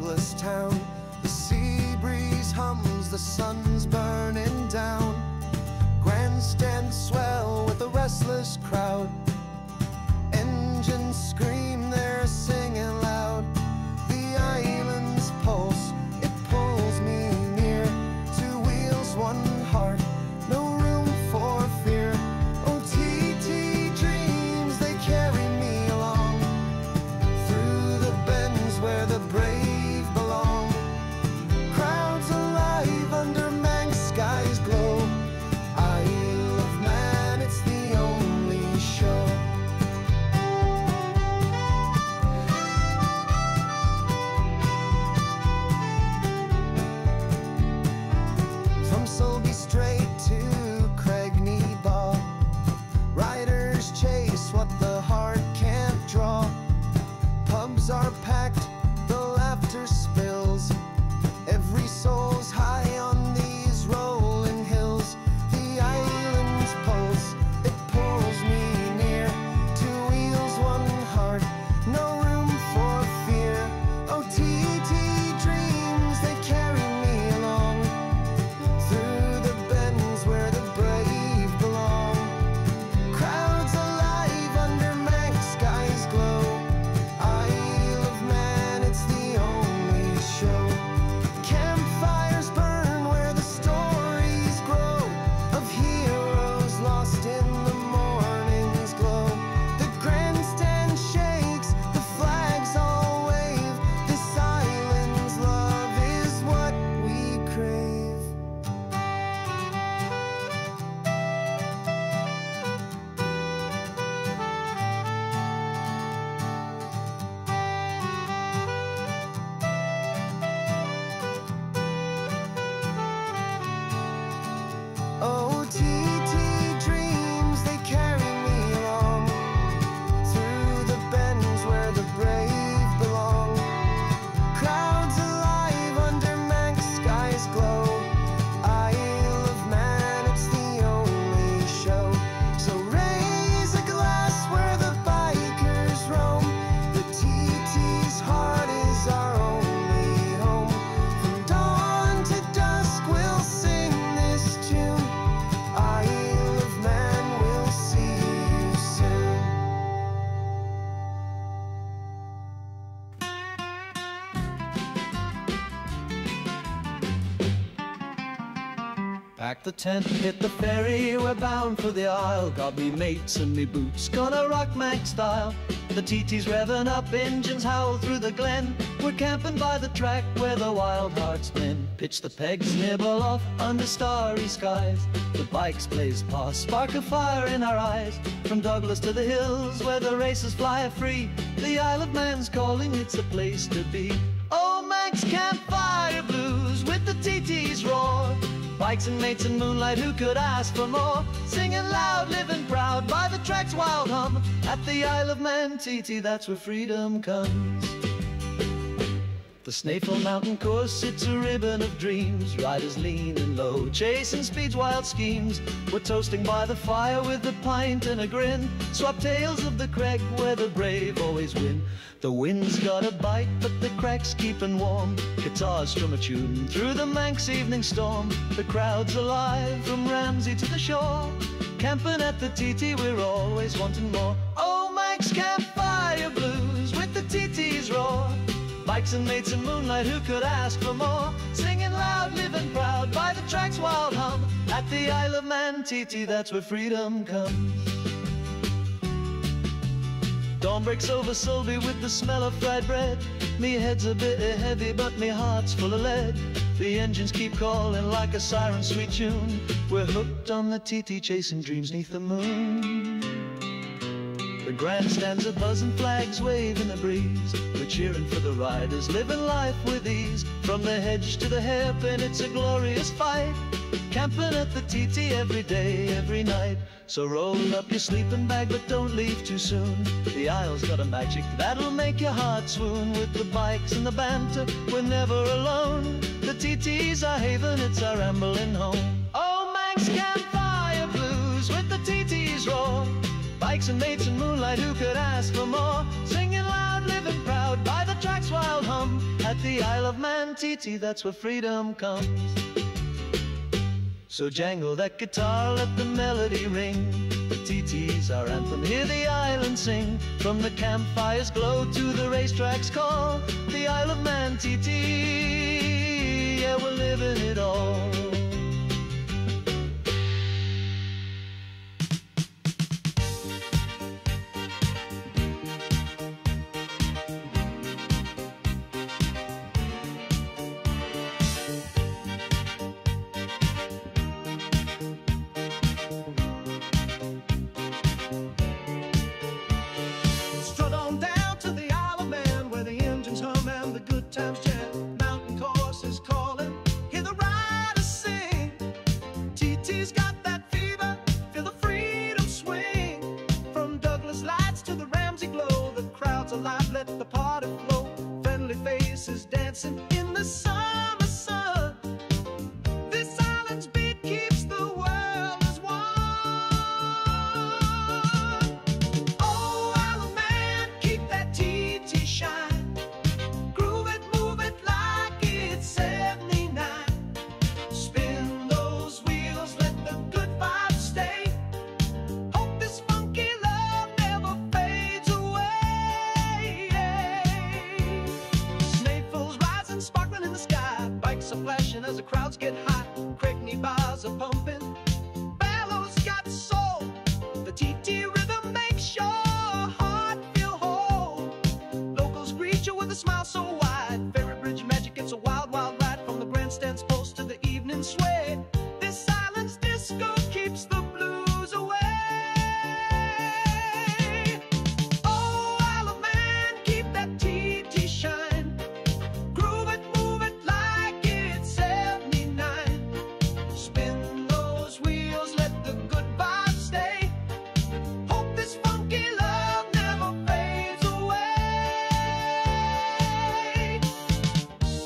loveless town. The sea breeze hums, the sun's burning down. Grandstands swell with a restless crowd. Engines scream, they're singing loud. The island's pulse, it pulls me near. Two wheels, one heart, no room for fear. Oh, TT dreams, they carry me along through the bends where the brave belong. Crowds alive under Manx skies glow. Isle of Man, it's the only show. From Sulby straight to Craigny Baw, riders chase what the heart can't draw. Pubs are packed, the laughter spills. Every soul's high on these rolling hills. The island's pulse, it pulls me near. Two wheels, one heart, no room for fear. Oh, TT dreams, they carry me along through the bends where the brave belong. Crowds alive under Manx skies glow. Isle of Man, it's the only show. Campfires burn where the stories grow of heroes lost in the morning's glow. The grandstand shakes, the flags all wave. This island's love is what we crave. Oh, TT dreams, they carry me along through the bends where the brave belong. Crowds alive under Manx skies glow. Isle of Man, it's the only show. So raise a glass where the bikers roam. The TT's heart is our only home. From dawn to dusk we'll sing this tune. Isle of Man, we'll see you soon. Pack the tent, hit the ferry, we're bound for the Isle. Got me mates and me boots, gonna rock Manx style. The TT's revving up, engines howl through the glen. We're camping by the track where the wild hearts blend. Pitch the pegs, nibble off under starry skies. The bikes blaze past, spark of fire in our eyes. From Douglas to the hills where the races fly free. The Isle of Man's calling, it's a place to be. Oh, Manx campfire blues with the TT's roar. Bikes and mates and moonlight, who could ask for more? Singing loud, living proud by the track's wild hum. At the Isle of Man, TT, that's where freedom comes. The Snaefell mountain course, it's a ribbon of dreams. Riders lean and low, chasing speed's wild schemes. We're toasting by the fire with a pint and a grin. Swap tales of the crag where the brave always win. The wind's got a bite, but the crack's keeping warm. Guitars strum a tune through the Manx evening storm. The crowd's alive from Ramsey to the shore. Camping at the TT, we're always wanting more. Oh, Manx campfire blues with the TT's roar. Bikes and mates and moonlight, who could ask for more? Singing loud, living proud by the track's wild hum. At the Isle of Man, TT, that's where freedom comes. Dawn breaks over Sulby with the smell of fried bread. Me head's a bit heavy, but me heart's full of lead. The engines keep calling like a siren's sweet tune. We're hooked on the TT, chasing dreams 'neath the moon. The grandstands are buzzing, flags wave in the breeze. We're cheering for the riders, living life with ease. From the hedge to the hairpin, it's a glorious fight. Camping at the TT every day, every night. So roll up your sleeping bag, but don't leave too soon. The Isle's got a magic that'll make your heart swoon. With the bikes and the banter, we're never alone. The TT's our haven, it's our rambling home. Oh, Manx campfire blues with the TT's roar. Bikes and mates and moonlight, who could ask for more? Singing loud, living proud by the track's wild hum. At the Isle of Man, Titi, that's where freedom comes. So jangle that guitar, let the melody ring. The Titi's our anthem, hear the island sing. From the campfire's glow to the racetrack's call, the Isle of Man, Titi, yeah, we're living it all. Times jam, mountain courses calling, hear the riders sing. TT's got that fever, feel the freedom swing. From Douglas lights to the Ramsey glow, the crowd's alive, let the party flow. Friendly faces dancing in the summer sun. This island's beat keeps the world as one. Oh, Isle of Man, keep that TT shine. As the crowds get hot, Craigny bars are pumping, bellows got soul. The TT rhythm makes your heart feel whole. Locals greet you with a smile so wide. Ferry bridge magic, it's a wild, wild ride. From the grandstand's post to the evening sway, this island's disco keeps the blues away. Oh, Isle of Man, keep that TT shine. Groove it, move it like it's 79. Spin those wheels, let the good vibes stay. Hope this funky love never fades away.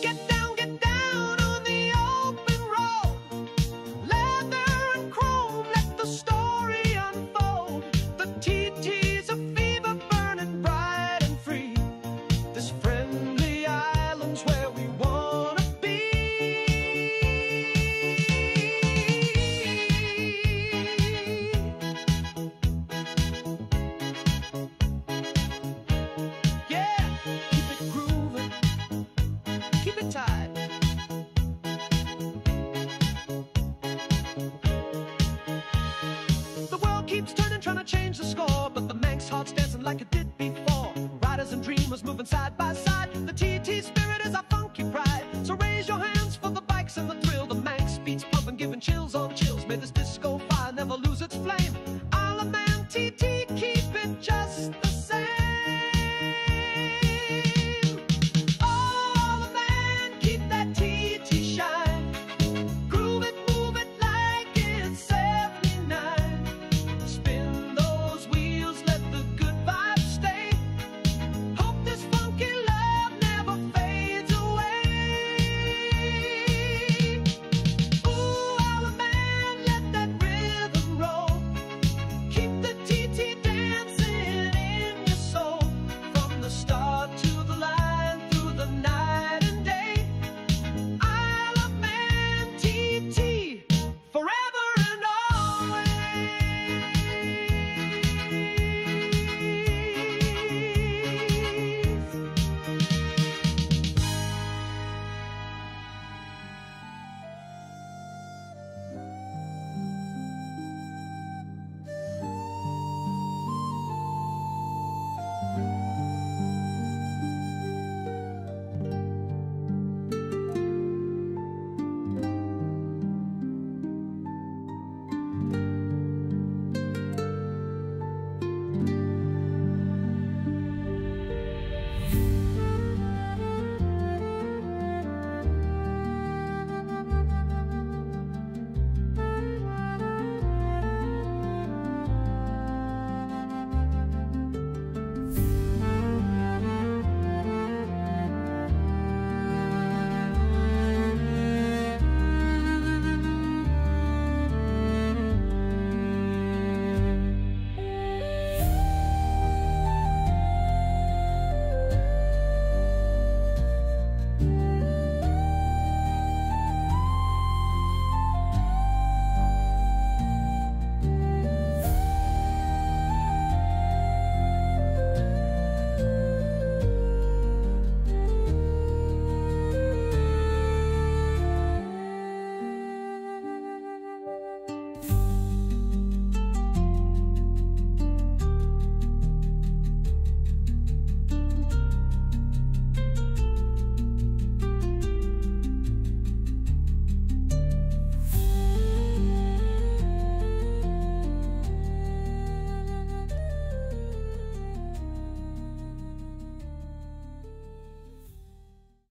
Get down on the open road. Leather and chrome, let the story unfold. The TT's a fever burning bright and free. This friendly island's where we wanna be. Yeah, keep it grooving, keep it tight. The world keeps turning, trying to change the score, but the Manx heart's dancing like it did before. Riders and dreamers moving side by side. The